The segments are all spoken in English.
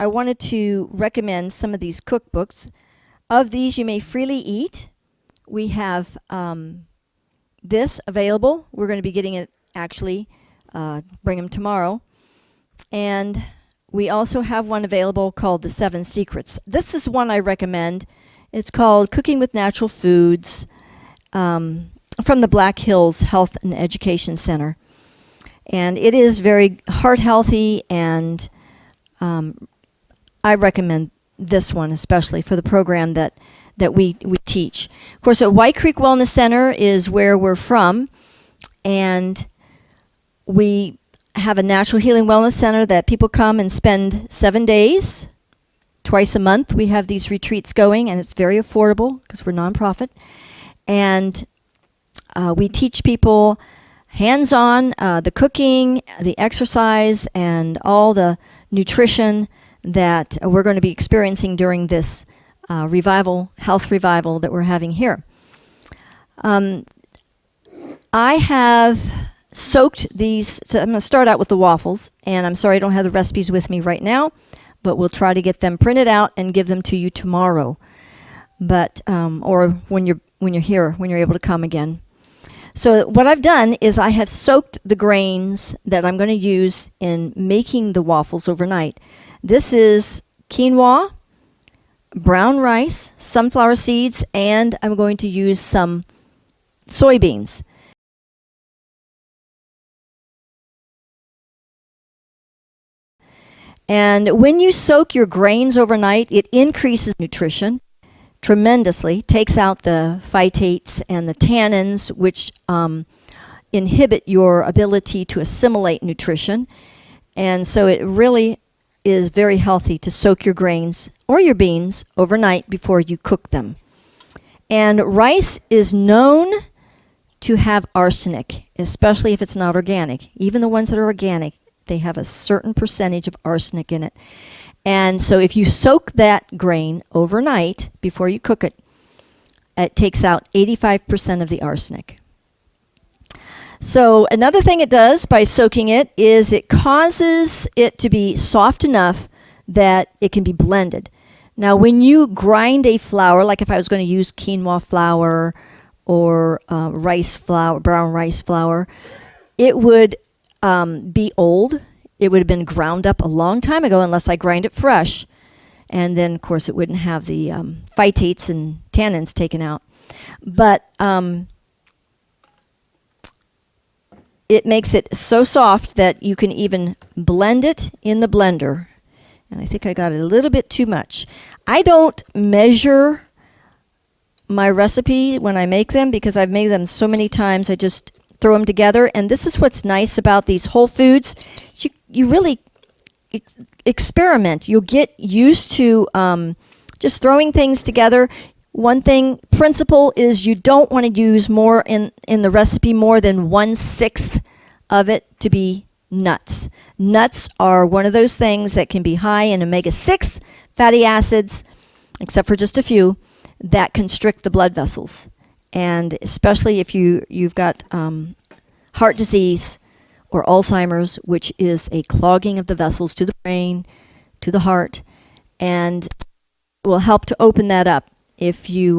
I wanted to recommend some of these cookbooks. Of these, you may freely eat. We have this available. We're going to be getting it actually, bring them tomorrow. And we also have one available called The 7 Secrets. This is one I recommend. It's called Cooking with Natural Foods from the Black Hills Health and Education Center. And it is very heart healthy, and I recommend this one especially for the program that we teach. Of course, at White Creek Wellness Center is where we're from, and we have a natural healing wellness center that people come and spend 7 days. Twice a month we have these retreats going, and it's very affordable because we're nonprofit. And we teach people hands-on the cooking, the exercise, and all the nutrition that we're going to be experiencing during this health revival that we're having here. I have soaked these, so I'm going to start out with the waffles, and I'm sorry I don't have the recipes with me right now, but we'll try to get them printed out and give them to you tomorrow. But or when you're here, when you're able to come again. So what I've done is I have soaked the grains that I'm going to use in making the waffles overnight. This is quinoa, brown rice, sunflower seeds, and I'm going to use some soybeans. And when you soak your grains overnight, it increases nutrition tremendously, takes out the phytates and the tannins, which inhibit your ability to assimilate nutrition. And so it really is very healthy to soak your grains or your beans overnight before you cook them. And rice is known to have arsenic, especially if it's not organic. Even the ones that are organic, they have a certain percentage of arsenic in it. And so if you soak that grain overnight before you cook it, it takes out 85% of the arsenic. So another thing it does by soaking it is it causes it to be soft enough that it can be blended. Now when you grind a flour, like if I was going to use quinoa flour or rice flour, brown rice flour, it would be old. It would have been ground up a long time ago unless I grind it fresh. And then, of course, it wouldn't have the phytates and tannins taken out. But it makes it so soft that you can even blend it in the blender. And I think I got it a little bit too much. I don't measure my recipe when I make them because I've made them so many times. I just throw them together. And this is what's nice about these whole foods. You really experiment. You'll get used to just throwing things together. One principle is you don't want to use more in the recipe more than 1/6 of it to be nuts. Nuts are one of those things that can be high in omega-6 fatty acids, except for just a few, that constrict the blood vessels. And especially if you've got heart disease or Alzheimer's, which is a clogging of the vessels to the brain, to the heart, and will help to open that up if you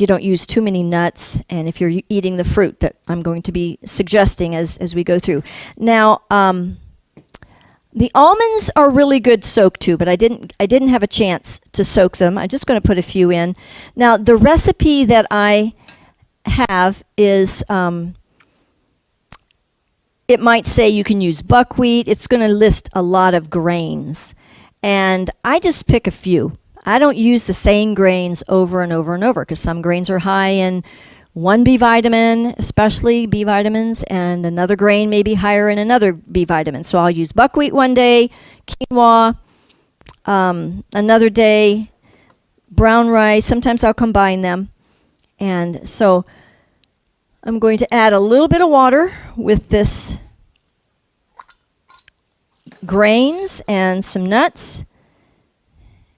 don't use too many nuts and if you're eating the fruit that I'm going to be suggesting as we go through. Now, the almonds are really good soaked too, but I didn't have a chance to soak them. I'm just going to put a few in. Now, the recipe that I have is it might say you can use buckwheat. It's going to list a lot of grains. And I just pick a few. I don't use the same grains over and over and over because some grains are high in one B vitamin, especially B vitamins, and another grain may be higher in another B vitamin. So I'll use buckwheat one day, quinoa, another day, brown rice. Sometimes I'll combine them. And so I'm going to add a little bit of water with this grains and some nuts,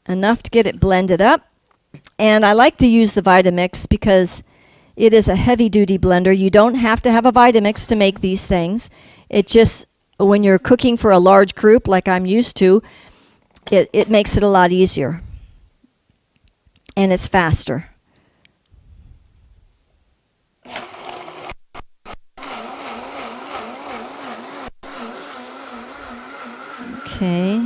enough to get it blended up. And I like to use the Vitamix because it is a heavy-duty blender. You don't have to have a Vitamix to make these things. It just, when you're cooking for a large group like I'm used to, it makes it a lot easier. And it's faster. Okay.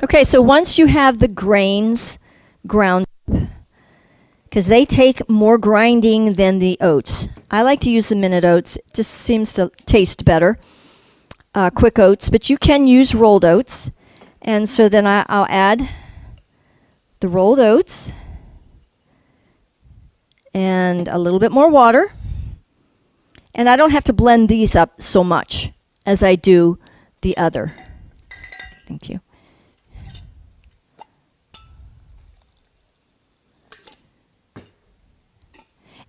Okay, so once you have the grains ground, because they take more grinding than the oats. I like to use the minute oats. It just seems to taste better. Quick oats, but you can use rolled oats. And so then I'll add the rolled oats and a little bit more water. And I don't have to blend these up so much as I do the other. Thank you.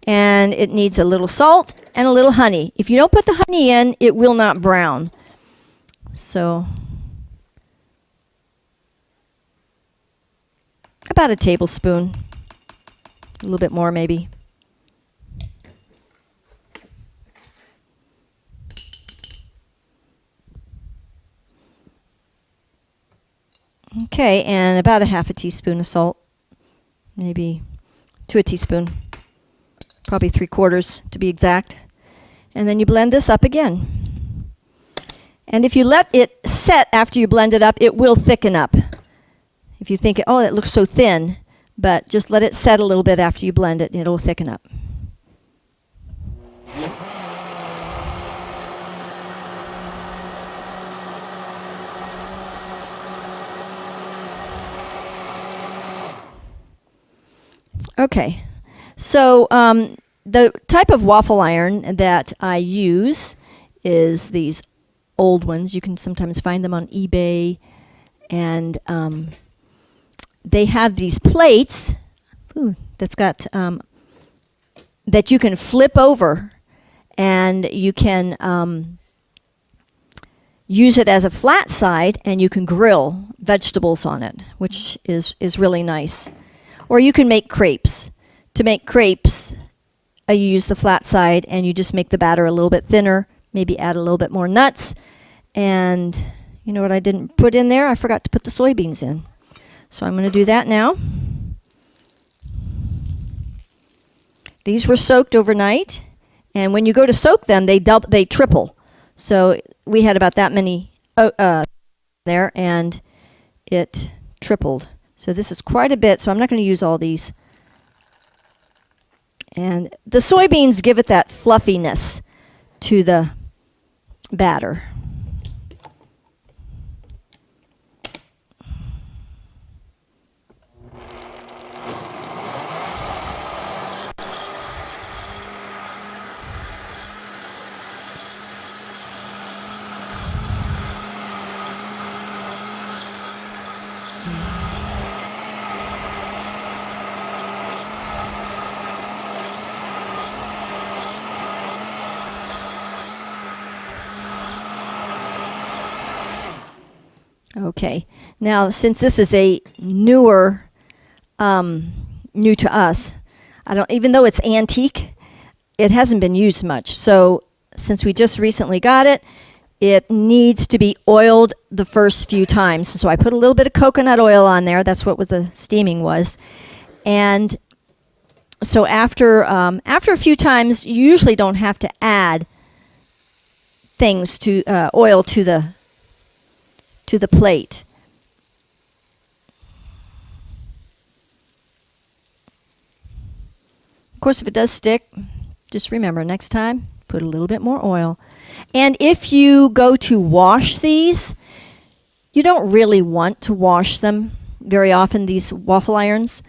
And it needs a little salt and a little honey. If you don't put the honey in, it will not brown. So about a tablespoon, a little bit more maybe. Okay, and about a half a teaspoon of salt, maybe to a teaspoon. Probably 3/4 to be exact. And then you blend this up again. And if you let it set after you blend it up, it will thicken up. If you think, oh, it looks so thin, but just let it set a little bit after you blend it, and it'll thicken up. Okay. So the type of waffle iron that I use is these old ones. You can sometimes find them on eBay. And they have these plates that's got that you can flip over. And you can use it as a flat side, and you can grill vegetables on it, which is really nice. Or you can make crepes. To make crepes, you use the flat side, and you just make the batter a little bit thinner, maybe add a little bit more nuts. And you know what I didn't put in there? I forgot to put the soybeans in. So I'm going to do that now. These were soaked overnight, and when you go to soak them, they triple. So we had about that many there, and it tripled. So this is quite a bit, so I'm not going to use all these. And the soybeans give it that fluffiness to the batter. Okay, now since this is a new to us, even though it's antique, it hasn't been used much. So since we just recently got it, it needs to be oiled the first few times. So I put a little bit of coconut oil on there. That's what the steaming was. And so after a few times, you usually don't have to add things to oil to the plate. Of course, if it does stick, just remember next time, put a little bit more oil. And if you go to wash these, you don't really want to wash them very often, these waffle irons,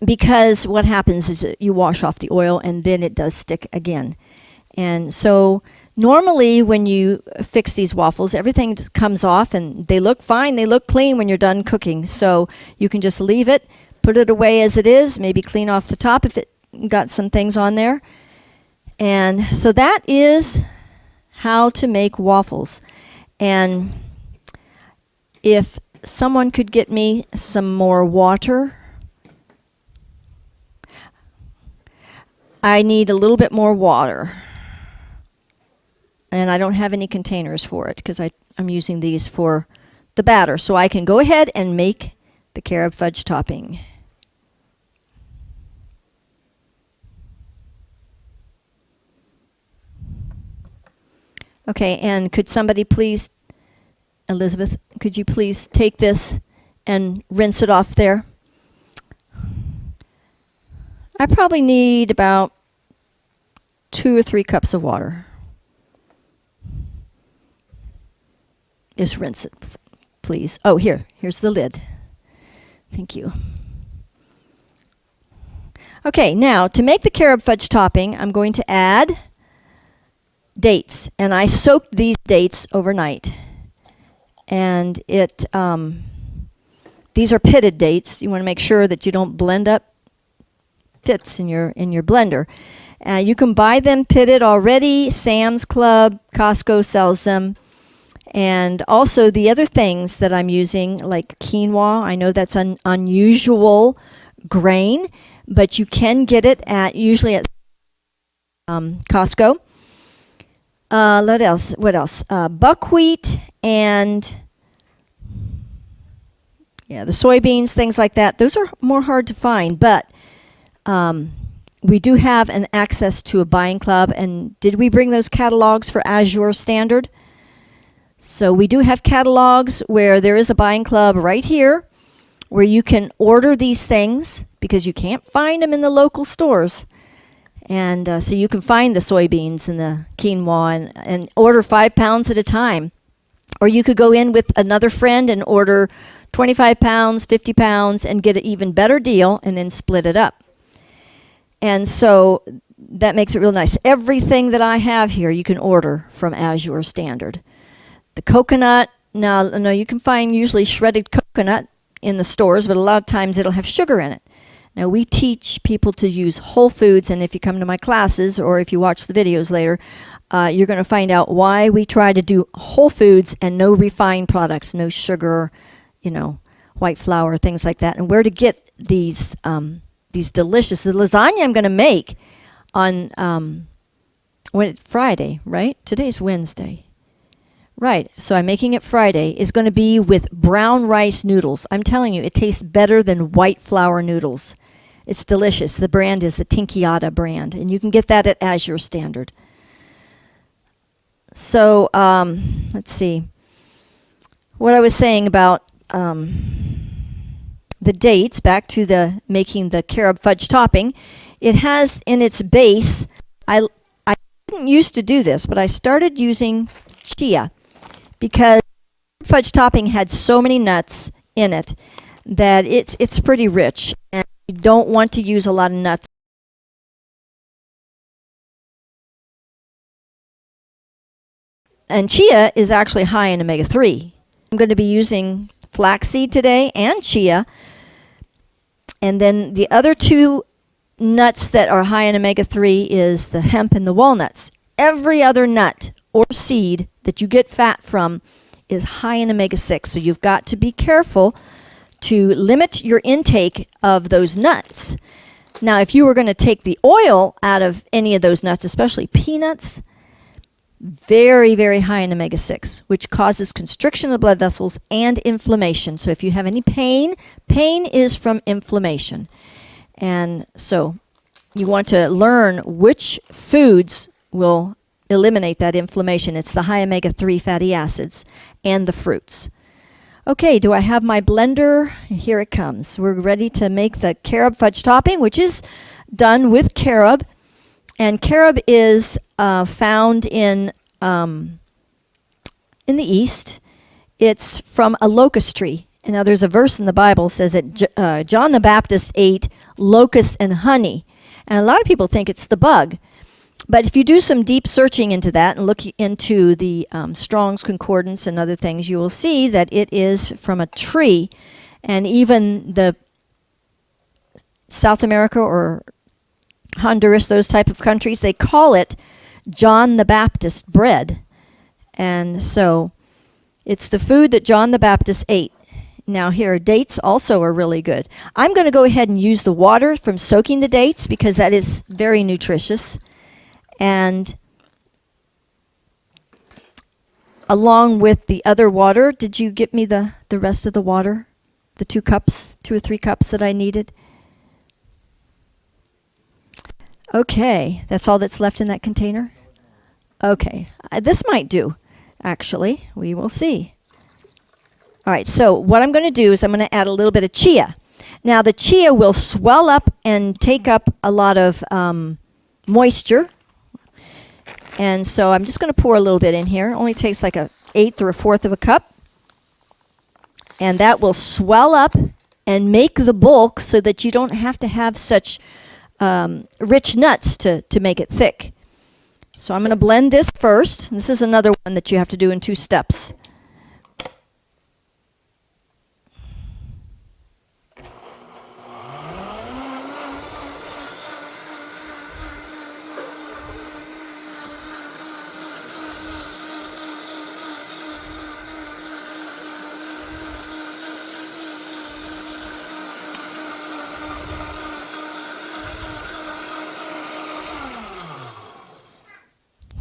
because what happens is that you wash off the oil and then it does stick again. And so normally when you fix these waffles, everything comes off and they look fine, they look clean when you're done cooking. So you can just leave it, put it away as it is, maybe clean off the top if it got some things on there. And so that is how to make waffles. And if someone could get me some more water. I need a little bit more water. And I don't have any containers for it because I'm using these for the batter. So I can go ahead and make the carob fudge topping. Okay, and could somebody please, Elizabeth, could you please take this and rinse it off there? I probably need about 2 or 3 cups of water. Just rinse it, please. Oh, here's the lid. Thank you. Okay, now to make the carob fudge topping, I'm going to add dates, and I soaked these dates overnight. And these are pitted dates. You want to make sure that you don't blend up pits in your blender. You can buy them pitted already. Sam's Club, Costco sells them. And also the other things that I'm using, like quinoa, I know that's an unusual grain, but you can get it usually at Costco. What else? Buckwheat and the soybeans, things like that. Those are more hard to find, but we do have an access to a buying club. And did we bring those catalogs for Azure Standard? So we do have catalogs where there is a buying club right here where you can order these things because you can't find them in the local stores. And so you can find the soybeans and the quinoa and order 5 pounds at a time. Or you could go in with another friend and order 25 pounds, 50 pounds, and get an even better deal and then split it up. And so that makes it real nice. Everything that I have here you can order from Azure Standard. The coconut, now you can find usually shredded coconut in the stores, but a lot of times it'll have sugar in it. Now we teach people to use whole foods, and if you come to my classes or if you watch the videos later, you're going to find out why we try to do whole foods and no refined products, no sugar, white flour, things like that, and where to get these delicious. The lasagna I'm going to make on Friday, right? Today's Wednesday. Right, so I'm making it Friday, is going to be with brown rice noodles. I'm telling you, it tastes better than white flour noodles. It's delicious. The brand is the Tinkiata brand, and you can get that at Azure Standard. So, let's see. What I was saying about the dates, back to making the carob fudge topping, it has in its base, I didn't used to do this, but I started using chia, because fudge topping had so many nuts in it that it's pretty rich, and you don't want to use a lot of nuts. And chia is actually high in omega-3. I'm going to be using flaxseed today and chia. And then the other 2 nuts that are high in omega-3 is the hemp and the walnuts. Every other nut or seed that you get fat from is high in omega-6. So you've got to be careful to limit your intake of those nuts. Now, if you were going to take the oil out of any of those nuts, especially peanuts, very, very high in omega-6, which causes constriction of the blood vessels and inflammation. So if you have any pain is from inflammation. And so you want to learn which foods will eliminate that inflammation. It's the high omega-3 fatty acids and the fruits. Okay, do I have my blender? Here it comes. We're ready to make the carob fudge topping, which is done with carob. And carob is found in the East. It's from a locust tree. And now there's a verse in the Bible says that John the Baptist ate locusts and honey. And a lot of people think it's the bug. But if you do some deep searching into that and look into the Strong's Concordance and other things, you will see that it is from a tree. And even the South America or Honduras, those type of countries, they call it John the Baptist bread. And so it's the food that John the Baptist ate. Now here, dates also are really good. I'm going to go ahead and use the water from soaking the dates because that is very nutritious. And along with the other water, did you get me the rest of the water? The 2 or 3 cups that I needed? Okay, that's all that's left in that container? Okay, this might do, actually. We will see. All right, so what I'm going to do is I'm going to add a little bit of chia. Now, the chia will swell up and take up a lot of moisture. And so I'm just going to pour a little bit in here. It only takes like 1/8 or 1/4 of a cup. And that will swell up and make the bulk so that you don't have to have such rich nuts to make it thick. So I'm going to blend this first. This is another one that you have to do in 2 steps.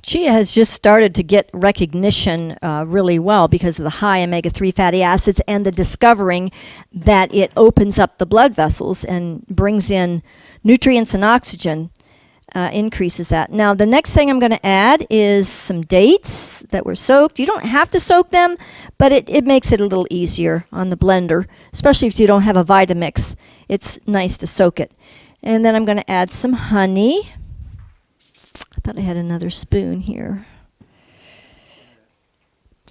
Chia has just started to get recognition really well because of the high omega-3 fatty acids and the discovering that it opens up the blood vessels and brings in nutrients and oxygen, increases that. Now, the next thing I'm going to add is some dates that were soaked. You don't have to soak them, but it makes it a little easier on the blender, especially if you don't have a Vitamix. It's nice to soak it. And then I'm going to add some honey. I thought I had another spoon here.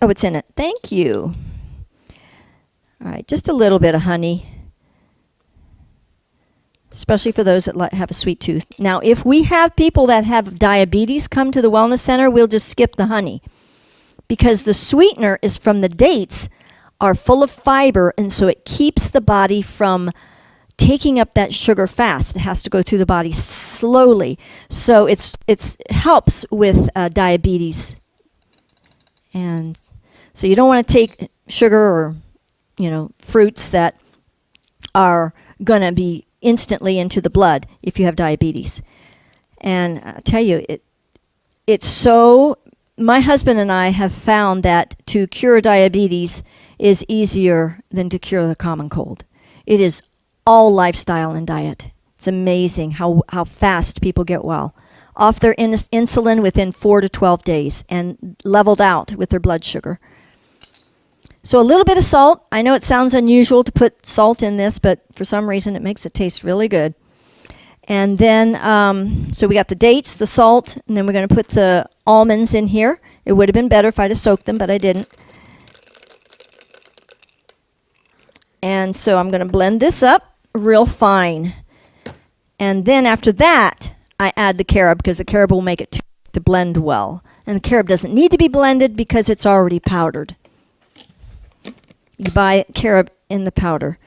Oh, it's in it. Thank you. All right, just a little bit of honey, especially for those that have a sweet tooth. Now, if we have people that have diabetes come to the Wellness Center, we'll just skip the honey because the sweetener is from the dates are full of fiber, and so it keeps the body from taking up that sugar fast. It has to go through the body slowly. So it helps with diabetes. And so you don't want to take sugar or, fruits that are going to be instantly into the blood if you have diabetes. And I tell you, it's so, my husband and I have found that to cure diabetes is easier than to cure the common cold. It is all lifestyle and diet. It's amazing how fast people get well. Off their insulin within 4 to 12 days and leveled out with their blood sugar. So a little bit of salt. I know it sounds unusual to put salt in this, but for some reason it makes it taste really good. And then, so we got the dates, the salt, and then we're going to put the almonds in here. It would have been better if I'd have soaked them, but I didn't. And so I'm going to blend this up real fine. And then after that, I add the carob because the carob will make it to blend well. And the carob doesn't need to be blended because it's already powdered. You buy carob in the powder.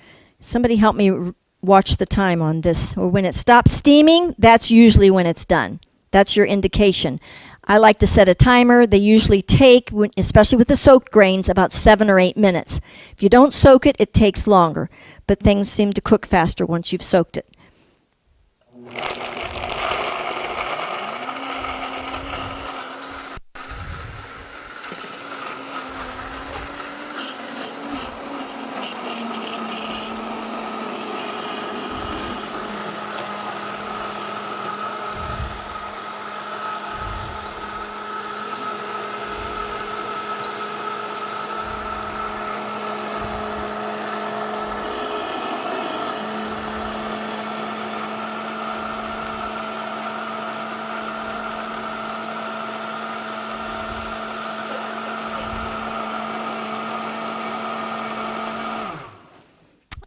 Somebody help me watch the time on this. Or when it stops steaming, that's usually when it's done. That's your indication. I like to set a timer. They usually take, especially with the soaked grains, about 7 or 8 minutes. If you don't soak it, it takes longer. But things seem to cook faster once you've soaked it.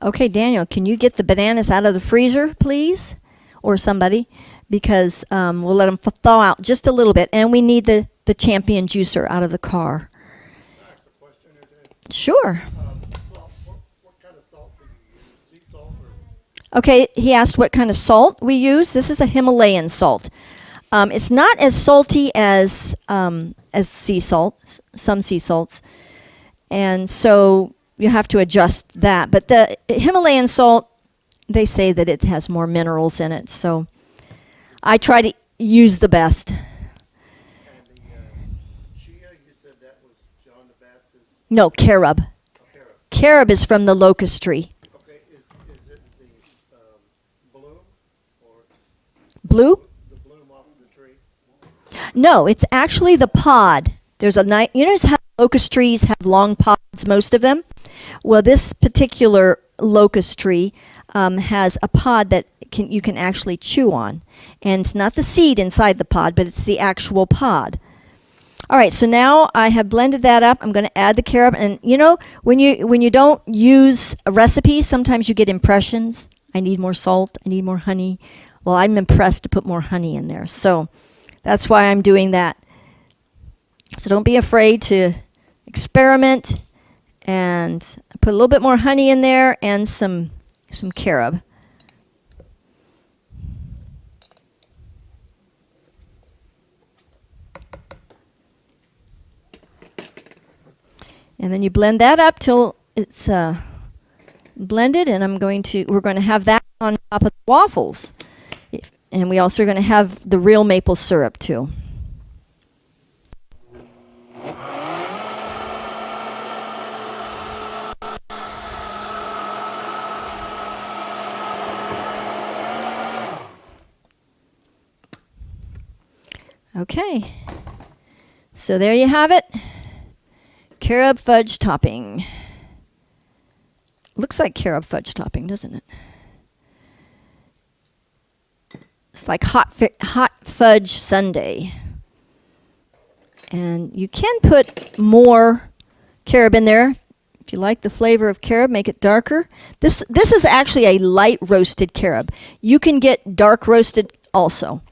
Okay, Daniel, can you get the bananas out of the freezer, please? Or somebody, because we'll let them thaw out just a little bit. And we need the Champion juicer out of the car. Can I ask a question here, Dave? Sure. Salt. What kind of salt do you use? Sea salt or? Okay, he asked what kind of salt we use. This is a Himalayan salt. It's not as salty as sea salt, some sea salts, and so you have to adjust that. But the Himalayan salt, they say that it has more minerals in it, so I try to use the best. And the chia, you said that was John the Baptist. No, carob. Carob. Carob is from the locust tree. Okay, is it the bloom or Blue? the bloom off of the tree? No, it's actually the pod. There's a nice, you notice how locust trees have long pods, most of them? Well, this particular locust tree has a pod that you can actually chew on. And it's not the seed inside the pod, but it's the actual pod. All right, so now I have blended that up. I'm going to add the carob. And you know, when you don't use a recipe, sometimes you get impressions. I need more salt. I need more honey. Well, I'm impressed to put more honey in there. So that's why I'm doing that. So don't be afraid to experiment and put a little bit more honey in there and some carob. And then you blend that up till it's blended, and we're going to have that on top of the waffles. And we also are going to have the real maple syrup too. Okay, so there you have it. Carob fudge topping. Looks like carob fudge topping, doesn't it? It's like hot fudge sundae. And you can put more carob in there. If you like the flavor of carob, make it darker. This is actually a light roasted carob. You can get dark roasted also,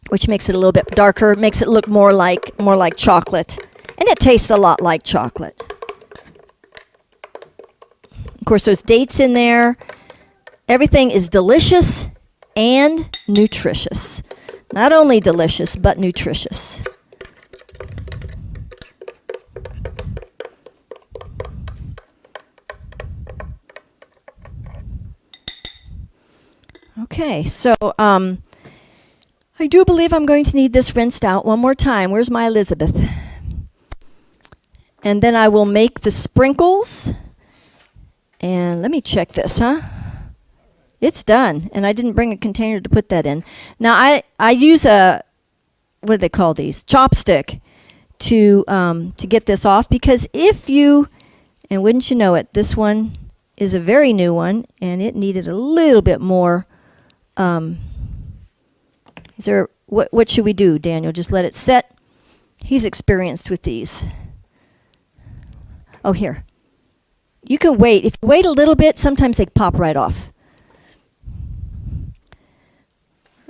which makes it a little bit darker, makes it look more like chocolate. And it tastes a lot like chocolate. Of course, there's dates in there. Everything is delicious and nutritious. Not only delicious, but nutritious. Okay, so I do believe I'm going to need this rinsed out one more time. Where's my Elizabeth? And then I will make the sprinkles. And let me check this, It's done. And I didn't bring a container to put that in. Now, I use what do they call these? Chopstick to get this off. Because and wouldn't you know it, this one is a very new one. And it needed a little bit more. What should we do, Daniel? Just let it set? He's experienced with these. Oh, here. You can wait. If you wait a little bit, sometimes they pop right off.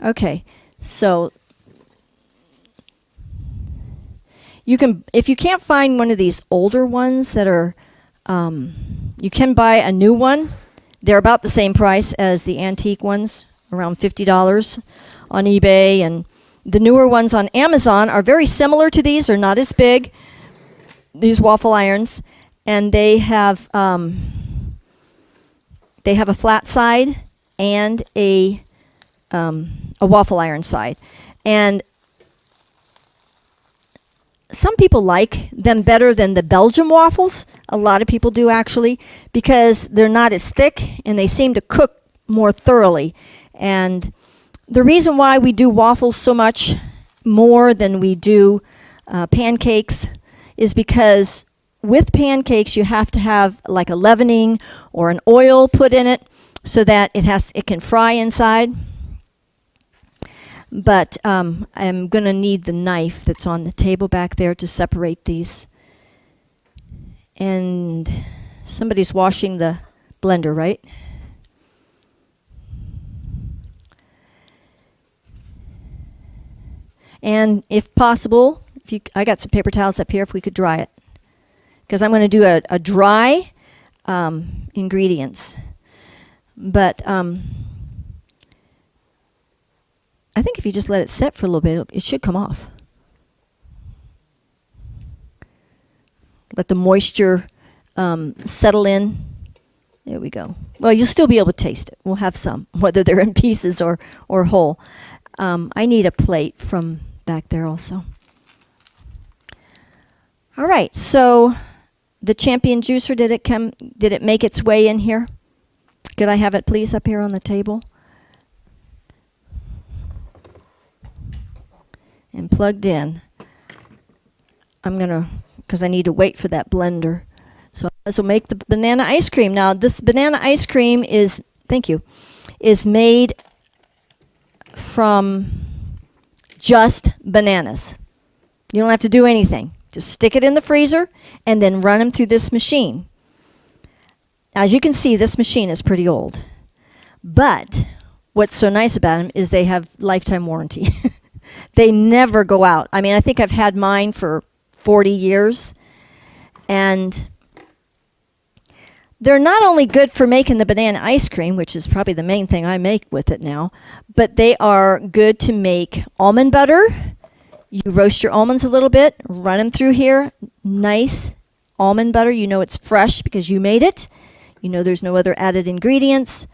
Okay, so you can, if you can't find one of these older ones that are, you can buy a new one. They're about the same price as the antique ones, around $50 on eBay. And the newer ones on Amazon are very similar to these. They're not as big, these waffle irons. And they have a flat side and a waffle iron side. And some people like them better than the Belgian waffles. A lot of people do, actually, because they're not as thick and they seem to cook more thoroughly. And the reason why we do waffles so much more than we do pancakes is because with pancakes, you have to have like a leavening or an oil put in it so that it can fry inside. But I'm going to need the knife that's on the table back there to separate these. And somebody's washing the blender, right? And if possible, I got some paper towels up here if we could dry it. Because I'm going to do a dry ingredients. But I think if you just let it set for a little bit, it should come off. Let the moisture settle in. There we go. Well, you'll still be able to taste it. We'll have some, whether they're in pieces or whole. I need a plate from back there also. All right, so the Champion Juicer, did it make its way in here? Could I have it please up here on the table? And plugged in. I'm gonna, because I need to wait for that blender. So this will make the banana ice cream. Now this banana ice cream is, thank you, is made from just bananas. You don't have to do anything. Just stick it in the freezer and then run them through this machine. As you can see, this machine is pretty old. But what's so nice about them is they have lifetime warranty. They never go out. I mean, I think I've had mine for 40 years. And they're not only good for making the banana ice cream, which is probably the main thing I make with it now, but they are good to make almond butter. You roast your almonds a little bit, run them through here. Nice almond butter. You know it's fresh because you made it. You know there's no other added ingredients.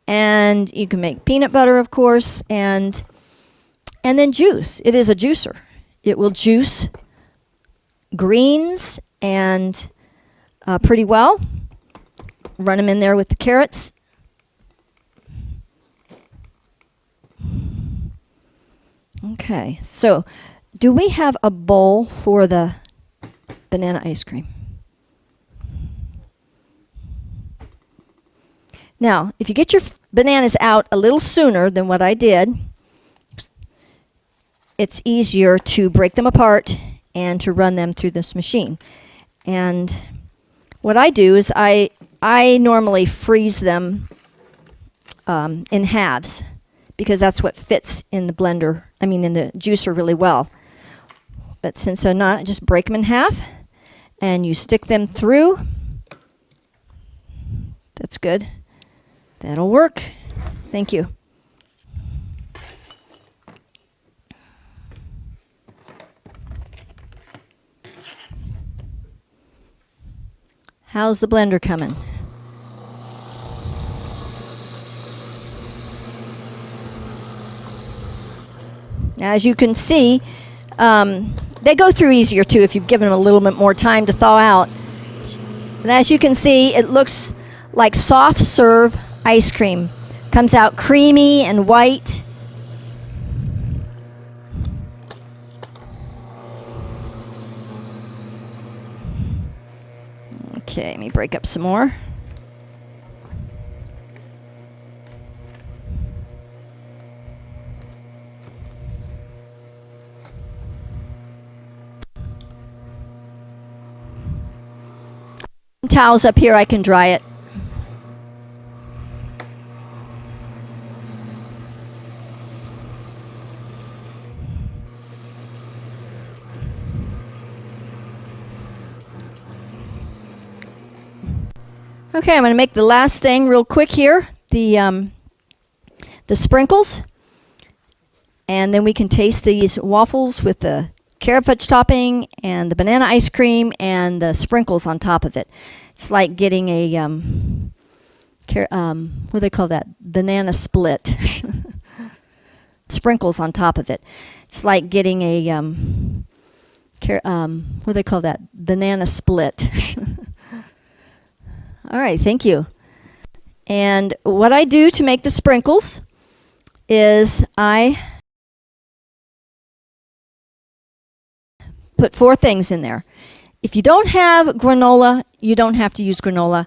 And you can make peanut butter, of course, and then juice. It is a juicer. It will juice greens and pretty well. Run them in there with the carrots. Okay, so do we have a bowl for the banana ice cream? Now, if you get your bananas out a little sooner than what I did, it's easier to break them apart and to run them through this machine. And what I do is I normally freeze them in halves because that's what fits in the blender, in the juicer really well. But since I'm not, just break them in half and you stick them through. That's good. That'll work. Thank you. How's the blender coming? Now, as you can see, they go through easier too if you've given them a little bit more time to thaw out. And as you can see, it looks like soft serve ice cream. Comes out creamy and white. Okay, let me break up some more. Towels up here, I can dry it. Okay, I'm going to make the last thing real quick here, the sprinkles. And then we can taste these waffles with the Carob fudge topping and the banana ice cream and the sprinkles on top of it. It's like getting a, what do they call that? Banana split. Sprinkles on top of it. It's like getting a, what do they call that? Banana split. All right, thank you. And what I do to make the sprinkles is I put 4 things in there. If you don't have granola, you don't have to use granola.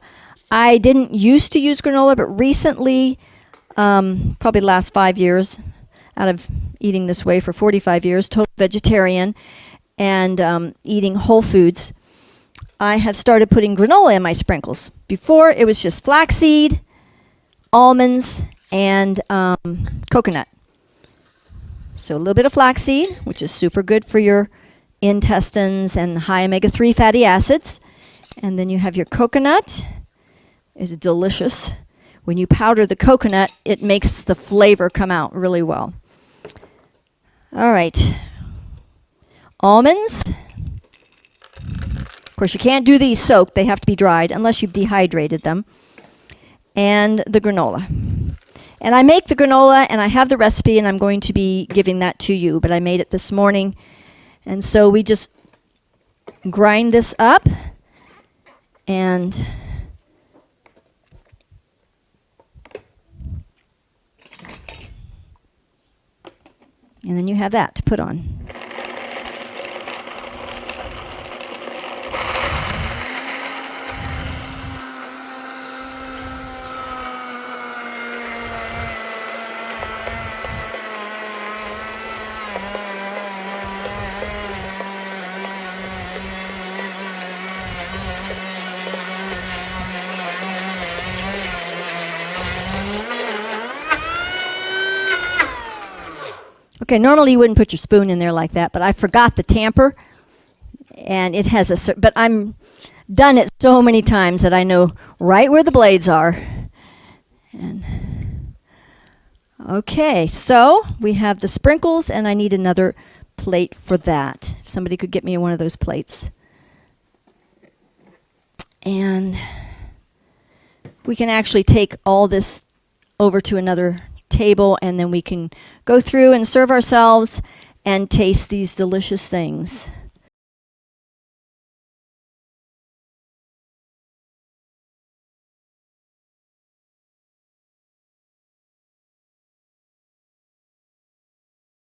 I didn't used to use granola, but recently, probably the last 5 years, out of eating this way for 45 years, total vegetarian, and eating whole foods, I have started putting granola in my sprinkles. Before, it was just flaxseed, almonds, and coconut. So a little bit of flaxseed, which is super good for your intestines and high omega-3 fatty acids. And then you have your coconut. It's delicious. When you powder the coconut, it makes the flavor come out really well. All right. Almonds. Of course, you can't do these soaked. They have to be dried unless you've dehydrated them. And the granola. And I make the granola, and I have the recipe, and I'm going to be giving that to you. But I made it this morning. And so we just grind this up. And then you have that to put on. Okay, normally you wouldn't put your spoon in there like that, but I forgot the tamper, and it has but I'm done it so many times that I know right where the blades are. And okay, so we have the sprinkles, and I need another plate for that. If somebody could get me one of those plates. And we can actually take all this over to another table, and then we can go through and serve ourselves and taste these delicious things.